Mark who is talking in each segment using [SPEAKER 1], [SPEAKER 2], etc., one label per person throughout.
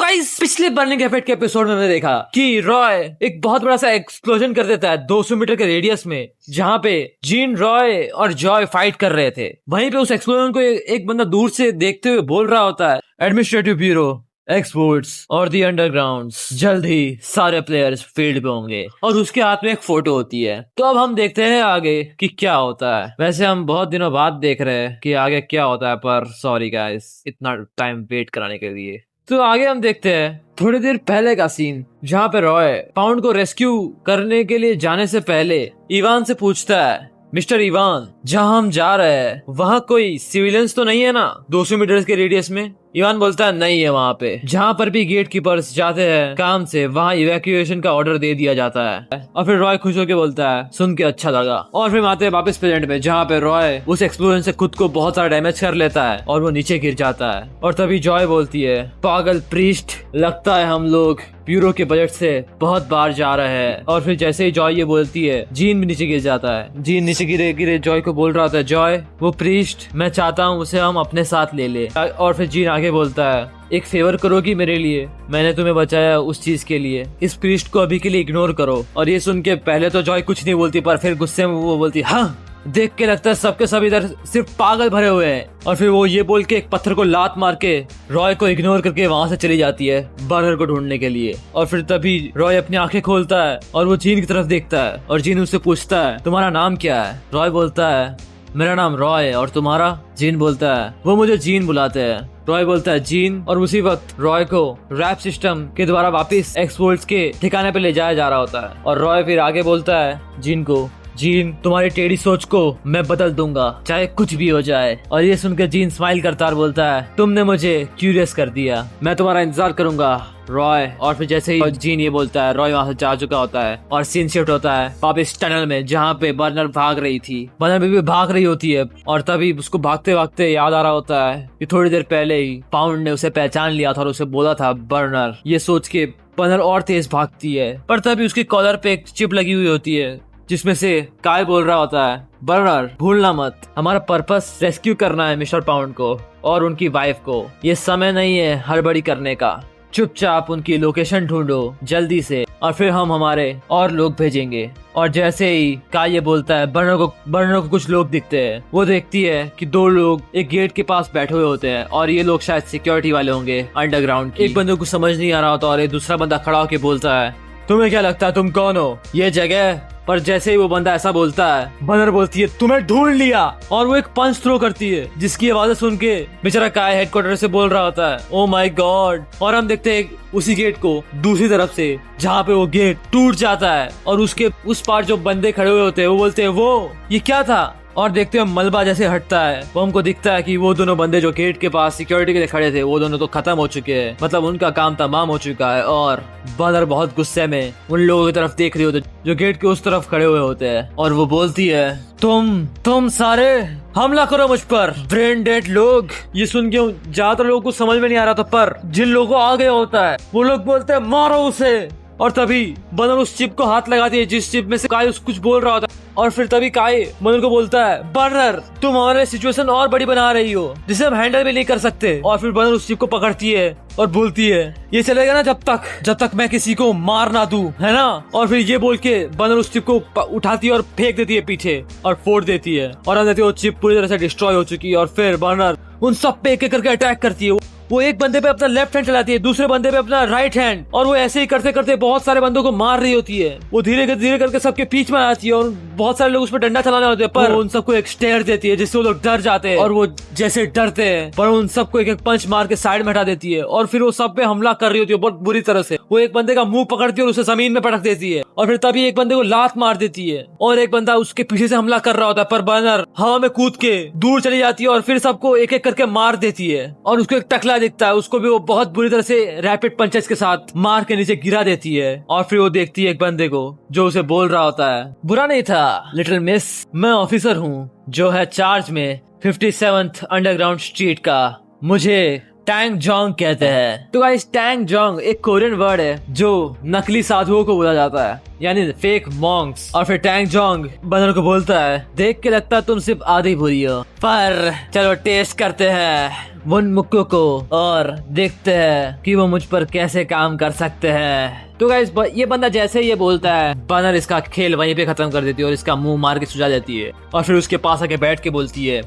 [SPEAKER 1] Guys पिछले burning effect के episode में हमने देखा कि रॉय एक बहुत बड़ा सा एक्सप्लोजन कर देता है 200 मीटर के रेडियस में, जहाँ पे जीन, रॉय और जॉय फाइट कर रहे थे। वहीं पे उस एक्सप्लोजन को एक बंदा दूर से देखते हुए बोल रहा होता है, एडमिनिस्ट्रेटिव ब्यूरो, एक्सपोर्ट्स और दी अंडरग्राउंड, जल्द ही सारे प्लेयर्स फील्ड पे होंगे। और उसके हाथ में एक फोटो होती है। तो अब हम देखते हैं आगे कि क्या होता है। वैसे हम बहुत दिनों बाद देख रहे हैं कि आगे क्या होता है, पर सॉरी गाइस इतना टाइम वेट कराने के लिए। तो आगे हम देखते हैं थोड़ी देर पहले का सीन, जहाँ पे रॉय पाउंड को रेस्क्यू करने के लिए जाने से पहले इवान से पूछता है, मिस्टर इवान, जहाँ हम जा रहे हैं वहाँ कोई सिविलियंस तो नहीं है ना 200 मीटर के रेडियस में? इवान बोलता है नहीं है, वहाँ पे जहाँ पर भी गेट कीपर्स जाते हैं काम से, वहाँ इवैक्यूएशन का ऑर्डर दे दिया जाता है। और फिर रॉय खुश होकर बोलता है, सुन के अच्छा लगा। और फिर आते हैं वापस प्रेजेंट में, जहाँ पे रॉय उस एक्सप्लोजन से खुद को बहुत सारा डैमेज कर लेता है और वो नीचे गिर जाता है। और तभी जॉय बोलती है, पागल प्रीस्ट, लगता है हम लोग ब्यूरो के बजट से बहुत बाहर जा रहे हैं। और फिर जैसे ही जॉय ये बोलती है, जीन भी नीचे गिर जाता है। जीन नीचे गिरे गिरे जॉय को बोल रहा था, जॉय वो प्रीस्ट, मैं चाहता हूँ उसे हम अपने साथ ले ले। और फिर जीन आगे बोलता है, एक फेवर करोगी मेरे लिए? मैंने तुम्हें बचाया उस चीज के लिए, इस प्रीस्ट को अभी के लिए इग्नोर करो। और ये सुन के पहले तो जॉय कुछ नहीं बोलती, पर फिर गुस्से में वो बोलती, हाँ, देख के लगता है सबके सब इधर सिर्फ पागल भरे हुए हैं। और फिर वो ये बोल के एक पत्थर को लात मार के रॉय को इग्नोर करके वहां से चली जाती है बर्नर को ढूंढने के लिए। और फिर तभी रॉय अपनी आंखें खोलता है और वो जीन की तरफ देखता है और जीन उससे पूछता है, तुम्हारा नाम क्या है? रॉय बोलता है, मेरा नाम रॉय है, और तुम्हारा? जीन बोलता है, वो मुझे जीन बुलाते हैं। रॉय बोलता है, जीन। और उसी वक्त रॉय को रैप सिस्टम के द्वारा वापस एक्सपोर्ट्स के ठिकाने पे ले जाया जा रहा होता है। और रॉय फिर आगे बोलता है जीन को, जीन, तुम्हारी टेढ़ी सोच को मैं बदल दूंगा, चाहे कुछ भी हो जाए। और ये सुनकर जीन स्माइल करता और बोलता है, तुमने मुझे क्यूरियस कर दिया, मैं तुम्हारा इंतजार करूंगा रॉय। और फिर जैसे ही जीन ये बोलता है, रॉय वहां से जा चुका होता है और सीन शिफ्ट होता है वापस टनल में, जहाँ पे बर्नर भाग रही थी। बर्नर भी भाग रही होती है और तभी उसको भागते भागते याद आ रहा होता है कि थोड़ी देर पहले ही पाउंड ने उसे पहचान लिया था और उसे बोला था बर्नर। ये सोच के बर्नर और तेज भागती है, पर तभी उसके कॉलर पे एक चिप लगी हुई होती है, जिसमें से काय बोल रहा होता है, बर्नर भूलना मत, हमारा पर्पस रेस्क्यू करना है मिस्टर पाउंड को और उनकी वाइफ को। ये समय नहीं है हड़बड़ी करने का, चुपचाप उनकी लोकेशन ढूंढो जल्दी से, और फिर हम हमारे और लोग भेजेंगे। और जैसे ही काय ये बोलता है, बर्नर को कुछ लोग दिखते हैं। वो देखती है कि दो लोग एक गेट के पास बैठे हुए होते हैं और ये लोग शायद सिक्योरिटी वाले होंगे अंडरग्राउंड की। एक बंदे को समझ नहीं आ रहा होता और एक दूसरा बंदा खड़ा होकर बोलता है, तुम्हें क्या लगता है तुम कौन हो? ये जगह। पर जैसे ही वो बंदा ऐसा बोलता है, बर्नर बोलती है, तुम्हें ढूंढ लिया। और वो एक पंच थ्रो करती है, जिसकी आवाज सुन के बेचारा काय हेडक्वार्टर से बोल रहा होता है, ओ माय गॉड। और हम देखते हैं उसी गेट को दूसरी तरफ से, जहाँ पे वो गेट टूट जाता है और उसके उस पार जो बंदे खड़े हुए होते हैं वो बोलते हैं, वो ये क्या था? और देखते हैं मलबा जैसे हटता है, वो हमको दिखता है कि वो दोनों बंदे जो गेट के पास सिक्योरिटी के लिए खड़े थे, वो दोनों तो खत्म हो चुके हैं, मतलब उनका काम तमाम हो चुका है। और बर्नर बहुत गुस्से में उन लोगों की तरफ देख रही होती है जो गेट के उस तरफ खड़े हुए होते हैं, और वो बोलती है, तुम सारे हमला करो मुझ पर, ब्रेन डेड लोग। ये सुन के ज्यादातर लोगों को समझ में नहीं आ रहा था, पर जिन लोगों को आ गया होता है वो लोग बोलते हैं, मारो उसे। और तभी बर्नर उस चिप को हाथ लगाती है जिस चिप में से काय कुछ बोल रहा होता है। और फिर तभी काय बर्नर को बोलता है, बर्नर तुम हमारे सिचुएशन और बड़ी बना रही हो जिसे हम हैंडल भी नहीं कर सकते। और फिर बर्नर उस चिप को पकड़ती है और बोलती है, ये चलेगा ना जब तक मैं किसी को मार ना दूं, है ना? और फिर ये बोल के बर्नर उस चिप को उठाती है और फेंक देती है पीछे और फोड़ देती है। और हम देखते हैं वो चिप पूरी तरह से डिस्ट्रॉय हो चुकी है। और फिर बर्नर उन सब पे एक एक करके अटैक करती है। वो एक बंदे पे अपना लेफ्ट हैंड चलाती है, दूसरे बंदे पे अपना राइट हैंड, और वो ऐसे ही करते करते बहुत सारे बंदों को मार रही होती है। वो धीरे करके सबके बीच में आती है और बहुत सारे लोग उस पर डंडा चलाने होते हैं, पर उन सबको एक स्टेयर देती है जिससे वो लोग डर जाते हैं। और वो जैसे डरते हैं, पर उन सबको एक एक पंच मार के साइड में हटा देती है। और फिर वो सब पे हमला कर रही होती है बहुत बुरी तरह से। वो एक बंदे का मुंह पकड़ती है और उसे जमीन में पटक देती है। और फिर तभी एक बंदे को लात मार देती है और एक बंदा उसके पीछे से हमला कर रहा होता है, पर बर्नर हवा में कूद के दूर चली जाती है और फिर सबको एक एक करके मार देती है। और उसको एक टकला दिखता है, उसको भी बहुत बुरी तरह से रैपिड पंचेस के साथ मार के नीचे गिरा देती है। और फिर वो देखती है एक बंदे को जो उसे बोल रहा होता है, बुरा नहीं था लिटिल मिस, मैं ऑफिसर हूँ जो है चार्ज में 57th अंडरग्राउंड स्ट्रीट का, मुझे टैंग जोंग कहते हैं। तो गाइस टैंग जोंग एक कोरियन वर्ड है जो नकली साधुओं को बोला जाता है, यानी फेक मॉन्क्स। और फिर टैंग जोंग बंदर को बोलता है, देख के लगता तुम सिर्फ आधी बुरी हो, पर चलो टेस्ट करते हैं, वनमुक्को को और देखते हैं कि वो मुझ पर कैसे काम कर सकते हैं। तो गाइस ये बंदा जैसे ये बोलता है, बनर इसका खेल वहीं पे खत्म कर देती है और इसका मुंह मार के सुझा देती है और फिर उसके पास आके बैठ के बोलती है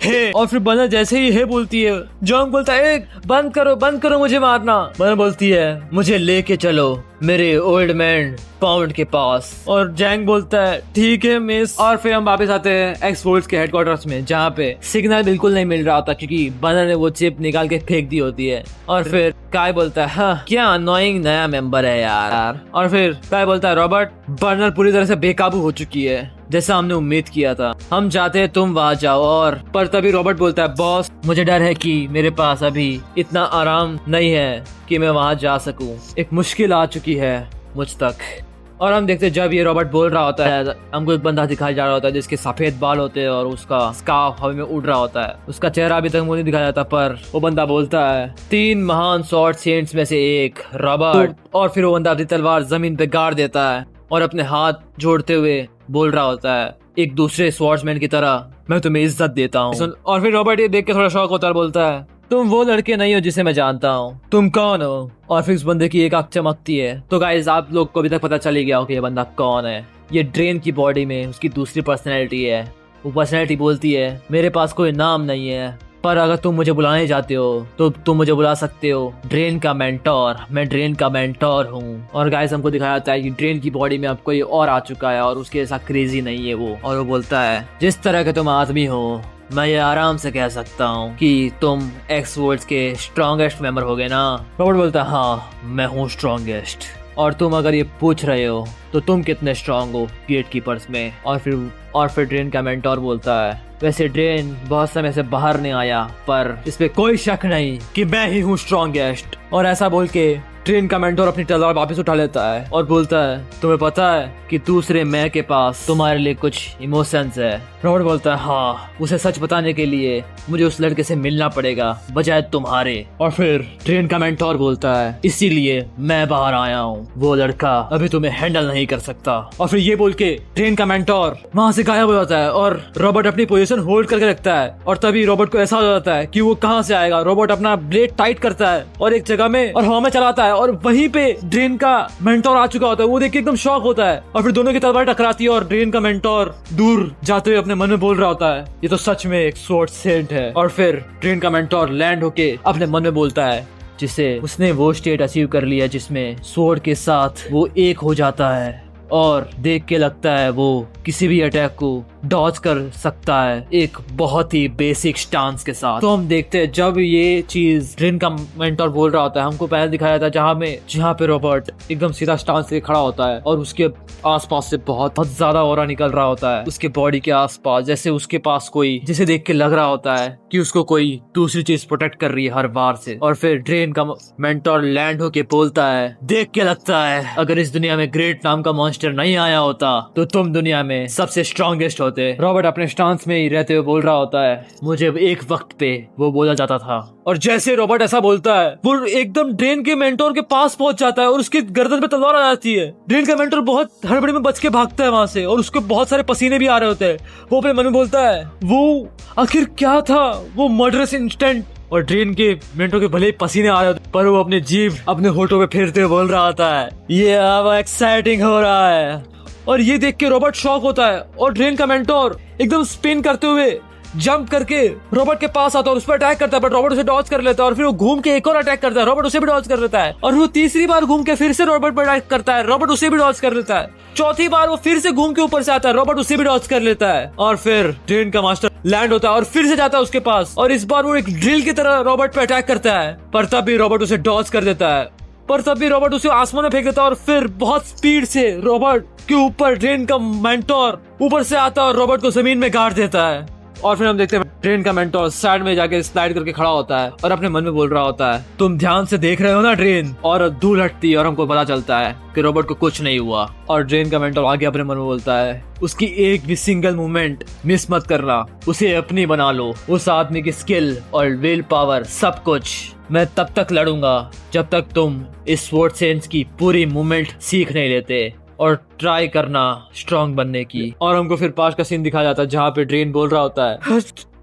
[SPEAKER 1] हे, और फिर बनर जैसे ही हे बोलती है, जॉन्ग बोलता है बंद करो मुझे मारना। बनर बोलती है मुझे लेके चलो मेरे ओल्ड मैन पाउंड के पास, और जैंग बोलता है ठीक है मिस। और फिर हम वापस आते हैं एक्स फोर्स के हेडक्वार्टर्स में, जहाँ पे सिग्नल बिल्कुल नहीं मिल रहा होता क्योंकि बनर ने वो चिप निकाल के फेंक दी होती है। और फिर काय बोलता है हाँ क्या अनोइंग नया मेंबर है यार। और फिर काय बोलता है रॉबर्ट, बनर पूरी तरह से बेकाबू हो चुकी है जैसा हमने उम्मीद किया था, हम चाहते हैं तुम वहाँ जाओ। और पर तभी रॉबर्ट बोलता है बॉस मुझे डर है कि मेरे पास अभी इतना आराम नहीं है कि मैं वहाँ जा सकूं, एक मुश्किल आ चुकी है मुझ तक। और हम देखते हैं जब ये रॉबर्ट बोल रहा होता है, हमको एक बंदा दिखाया जा रहा होता है जिसके सफेद बाल होते हैं और उसका स्कार्फ हवा में उड़ रहा होता है। उसका चेहरा अभी तक मुझे नहीं दिखाया जाता, पर वो बंदा बोलता है 3 महान स्वॉर्ड सेंट्स में से एक रॉबर्ट। और फिर वो बंदा अपनी तलवार जमीन पे गाड़ देता है और अपने हाथ जोड़ते हुए बोल रहा होता है एक दूसरे स्वॉर्ड्समैन की तरह मैं तुम्हें इज्जत देता हूँ। और फिर रॉबर्ट ये देख के थोड़ा शौक होता है, बोलता है तुम वो लड़के नहीं हो जिसे मैं जानता हूँ, तुम कौन हो। और फिर उस बंदे की एक आंख चमकती है। तो गाइस आप लोग को अभी तक पता चल ही गया हो कि ये बंदा कौन है। ये ड्रेन की बॉडी में उसकी दूसरी पर्सनैलिटी है। वो पर्सनैलिटी बोलती है मेरे पास कोई नाम नहीं है, पर अगर तुम मुझे बुलाने जाते हो तो तुम मुझे बुला सकते हो ड्रेन का मेंटोर, मैं ड्रेन का मेंटोर हूँ। और गाइस हमको दिखाया जाता है कि ड्रेन की बॉडी में अब कोई और आ चुका है और उसके ऐसा क्रेजी नहीं है वो। और वो बोलता है जिस तरह के तुम आदमी हो मैं ये आराम से कह सकता हूँ कि तुम एक्स वर्ल्ड्स के स्ट्रॉन्गेस्ट मेंबर हो गए ना। रॉबर्ट बोलता है हाँ मैं हूँ स्ट्रॉन्गेस्ट, और तुम अगर ये पूछ रहे हो तो तुम कितने स्ट्रांग हो गेट कीपर्स में। और फिर ड्रेन का मेंटोर बोलता है वैसे ड्रेन बहुत समय से बाहर नहीं आया, पर इसमें कोई शक नहीं कि मैं ही हूँ स्ट्रॉन्गेस्ट। और ऐसा बोल के ड्रेन का मेंटोर अपनी तलवार वापस उठा लेता है और बोलता है तुम्हें पता है कि दूसरे मैं के पास तुम्हारे लिए कुछ इमोशंस है। रॉबर्ट बोलता है हाँ उसे सच बताने के लिए मुझे उस लड़के से मिलना पड़ेगा बजाय तुम्हारे। और फिर ड्रेन का मेंटोर बोलता है इसीलिए मैं बाहर आया हूँ, वो लड़का अभी तुम्हें हैंडल नहीं कर सकता। और फिर ये बोल के ड्रेन का मेंटोर वहाँ से गायब हो जाता है और रॉबर्ट अपनी पोजीशन होल्ड करके रखता है। और तभी रॉबर्ट को ऐसा हो जाता है कि वो कहाँ से आएगा। रॉबर्ट अपना ब्लेड टाइट करता है और एक जगह में और हवा में चलाता है और वहीं पे ड्रेन का मेंटोर आ चुका होता है। वो देख के एकदम शॉक होता है और फिर दोनों की तलवार टकराती है और ड्रेन का मेंटोर दूर जाते हुए अपने मन में बोल रहा होता है ये तो सच में एक स्वॉर्ड सेंट है। और फिर ड्रेन का मेंटोर लैंड होके अपने मन में बोलता है जिसे उसने वो स्टेट अचीव कर लिया जिसमें स्वॉर्ड के साथ वो एक हो जाता है और देख के लगता है वो किसी भी अटैक को डॉज कर सकता है एक बहुत ही बेसिक स्टांस के साथ। तो हम देखते हैं जब ये चीज ड्रेन का मेंटोर बोल रहा होता है, हमको पहले दिखाया था जहाँ पे रॉबर्ट एकदम सीधा स्टांस से खड़ा होता है और उसके आसपास से बहुत ज्यादा ऑरा निकल रहा होता है उसके बॉडी के आसपास, जैसे उसके पास कोई जिसे देख के लग रहा होता है कि उसको कोई दूसरी चीज प्रोटेक्ट कर रही है हर बार से। और फिर ड्रेन का मेंटोर लैंड होके बोलता है देख के लगता है अगर इस दुनिया में ग्रेट नाम का मॉन्स्टर नहीं आया होता तो तुम दुनिया में सबसे स्ट्रॉन्गेस्ट होते। रॉबर्ट अपने स्टांस में ही रहते हुए बोल रहा होता है मुझे एक वक्त पे वो बोला जाता था। और जैसे रॉबर्ट ऐसा बोलता है वो एकदम ड्रेन के मेंटोर के पास पहुंच जाता है और उसकी गर्दन पे तलवार आ जाती है। ड्रेन का मेंटोर बहुत हड़बड़ी में बच के भागता है वहां से और उसको बहुत सारे पसीने भी आ रहे होते हैं। वो अपने मन में बोलता है वो आखिर क्या था वो मर्डरस इंस्टेंट। और ड्रेन के मेंटोर के भले ही पसीने आ रहे होते पर वो अपनी जीभ अपने होठों पे फेरते हुए बोल रहा होता है ये अब एक्साइटिंग हो रहा है। और ये देख के रॉबर्ट शॉक होता है और ड्रेन का मेंटोर एकदम स्पिन करते हुए जंप करके रॉबर्ट के पास आता है और उस पर अटैक करता है, बट रॉबर्ट उसे डॉज कर लेता है। और फिर वो घूम के एक और अटैक करता है, रॉबर्ट उसे भी डॉज कर लेता है। और वो तीसरी बार घूम के फिर से रॉबर्ट पर अटैक करता है, रॉबर्ट उसे भी डॉज कर लेता है। चौथी बार वो फिर से घूम के ऊपर से आता है, रॉबर्ट उसे भी डॉज कर लेता है। और फिर ड्रेन का मास्टर लैंड होता है और फिर से जाता है उसके पास और इस बार वो एक ड्रिल की तरह रॉबर्ट पे अटैक करता है, पर तब भी रॉबर्ट उसे डॉज कर देता है। पर तब भी रॉबर्ट उसे आसमान में फेंक देता है और फिर बहुत स्पीड से रॉबर्ट के ऊपर ड्रेन का मेंटोर ऊपर से आता है और रॉबर्ट को जमीन में गाड़ देता है। और फिर हम देखते हैं ड्रेन का मेंटोर साइड में जाके स्लाइड करके खड़ा होता है और अपने मन में बोल रहा होता है तुम ध्यान से देख रहे हो ना ड्रेन। और दूर हटती है और हमको पता चलता है कि रॉबर्ट को कुछ नहीं हुआ। और ड्रेन का मेंटोर आगे अपने मन में बोलता है उसकी एक भी सिंगल मूवमेंट मिस मत करना, उसे अपनी बना लो। उस आदमी की स्किल और विल पावर सब कुछ मैं तब तक लड़ूंगा जब तक तुम इस स्वॉर्ड सेंस की पूरी मूवमेंट सीख नहीं लेते और ट्राई करना स्ट्रांग बनने की। और हमको फिर पास का सीन दिखाया जाता है जहाँ पे ड्रेन बोल रहा होता है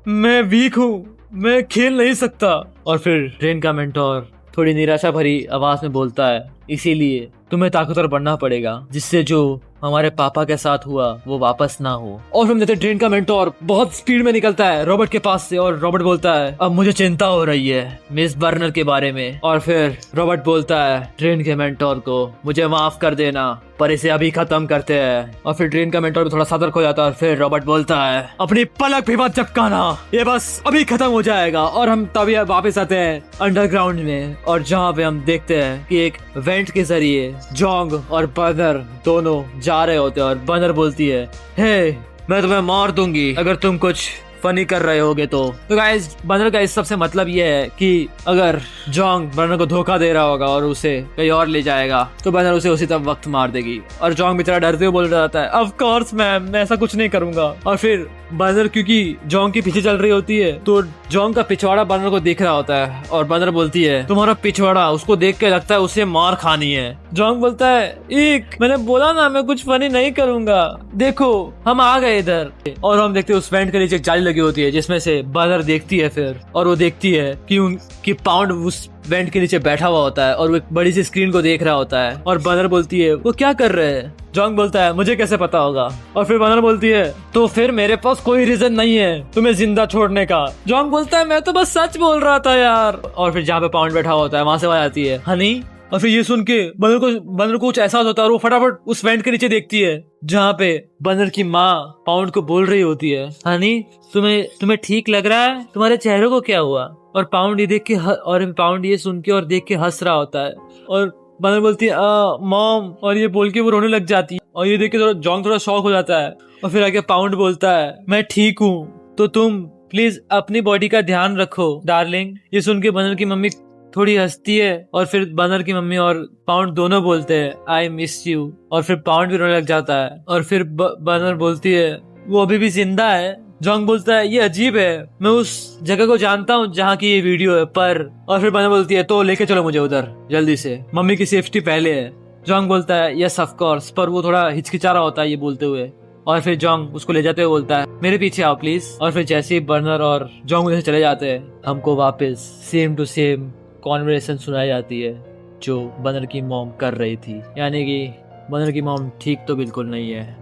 [SPEAKER 1] मैं वीक हूँ मैं खेल नहीं सकता। और फिर ट्रेन का मेंटोर थोड़ी निराशा भरी आवाज में बोलता है, इसीलिए तुम्हें ताकतवर बनना पड़ेगा, जिससे जो हमारे पापा के साथ हुआ वो वापस ना हो। और हम देखते ट्रेन का मेंटोर बहुत स्पीड में निकलता है रॉबर्ट के पास से, और रॉबर्ट बोलता है, अब मुझे चिंता हो रही है मिस बर्नर के बारे में। और फिर रॉबर्ट बोलता है ट्रेन के मेंटोर को, मुझे माफ कर देना, पर इसे अभी खत्म करते हैं। और फिर ट्रेन का मेंटोर भी थोड़ा सतर्क हो जाता है, और फिर रॉबर्ट बोलता है, अपनी पलक भी मत झपकाना, ये बस अभी खत्म हो जाएगा। और हम तभी वापस आते हैं अंडरग्राउंड में, और जहाँ पे हम देखते हैं कि एक वेंट के जरिए जोंग और बर्नर दोनों जा रहे होते हैं। और बर्नर बोलती है, हे मैं तुम्हें मार दूंगी अगर तुम कुछ फनी कर रहे होगे तो गाइस बर्नर का इस सबसे मतलब ये है कि अगर जोंग बर्नर को धोखा दे रहा होगा और उसे कहीं और ले जाएगा तो बर्नर उसे उसी तब वक्त मार देगी। और जोंग बेचारा डरते हुए बोल रहा था, ऑफ कोर्स मैम, मैं ऐसा कुछ नहीं करूंगा। और फिर बर्नर क्योंकि जोंग के पीछे चल रही होती है तो जोंग का पिछवाड़ा बर्नर को देख रहा होता है, और बर्नर बोलती है, तुम्हारा पिछवाड़ा, उसको देख के लगता है उसे मार खानी है। जोंग बोलता है, एक मैंने बोला ना मैं कुछ फनी नहीं करूंगा, देखो हम आ गए इधर। और हम देखते हैं उस वेंट के नीचे एक जाली लगी होती है जिसमें से बर्नर देखती है फिर, और वो देखती है कि पाउंड उस वेंट के नीचे बैठा हुआ होता है और वो एक बड़ी सी स्क्रीन को देख रहा होता है। और बर्नर बोलती है, वो क्या कर रहे हैं? जोंग बोलता है, मुझे कैसे पता होगा? और फिर बर्नर बोलती है, तो फिर मेरे पास कोई रीजन नहीं है तुम्हें जिंदा छोड़ने का। जोंग बोलता है, मैं तो बस सच बोल रहा था यार। और फिर जहाँ पे पाउंड बैठा होता है वहां से आवाज आती है, हनी। और फिर ये सुन के बर्नर को कुछ एहसास होता है और वो फटाफट उस वेंट के नीचे देखती है जहाँ पे बर्नर की माँ पाउंड को बोल रही होती है, हनी तुम्हें ठीक लग रहा है? तुम्हारे चेहरे को क्या हुआ? और पाउंड ये देख के और पाउंड ये सुन के और देख के हंस रहा होता है। और बर्नर बोलती है, मॉम, और ये बोल के वो रोने लग जाती है। और ये देख के जोंग थोड़ा शॉक हो जाता है। और फिर आगे पाउंड बोलता है, मैं ठीक हूँ, तो तुम प्लीज अपनी बॉडी का ध्यान रखो डार्लिंग। ये सुन के बर्नर की मम्मी थोड़ी हंसती है, और फिर बर्नर की मम्मी और पाउंड दोनों बोलते हैं, आई मिस यू। और फिर पाउंड भी रोने लग जाता है। और फिर बर्नर बोलती है, वो अभी भी जिंदा है। जोंग बोलता है, ये अजीब है, मैं उस जगह को जानता हूँ जहाँ की ये वीडियो है, पर। और फिर बर्नर बोलती है, तो लेके चलो मुझे उधर जल्दी से, मम्मी की सेफ्टी पहले है। जोंग बोलता है, यस ऑफ कोर्स, पर वो थोड़ा हिचकिचा रहा होता है ये बोलते हुए। और फिर जोंग उसको ले जाते हुए बोलता है, मेरे पीछे आओ प्लीज। और फिर जैसे ही बर्नर और जोंग उधर चले जाते हैं, हमको वापस सेम टू सेम कॉन्वर्सेशन सुनाई जाती है जो बर्नर की मॉम कर रही थी, यानी कि बर्नर की मॉम ठीक तो बिल्कुल नहीं है।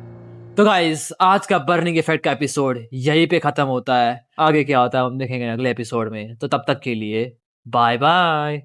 [SPEAKER 1] तो गाइस आज का बर्निंग इफेक्ट का एपिसोड यहीं पे खत्म होता है। आगे क्या होता है हम देखेंगे अगले एपिसोड में। तो तब तक के लिए बाय बाय।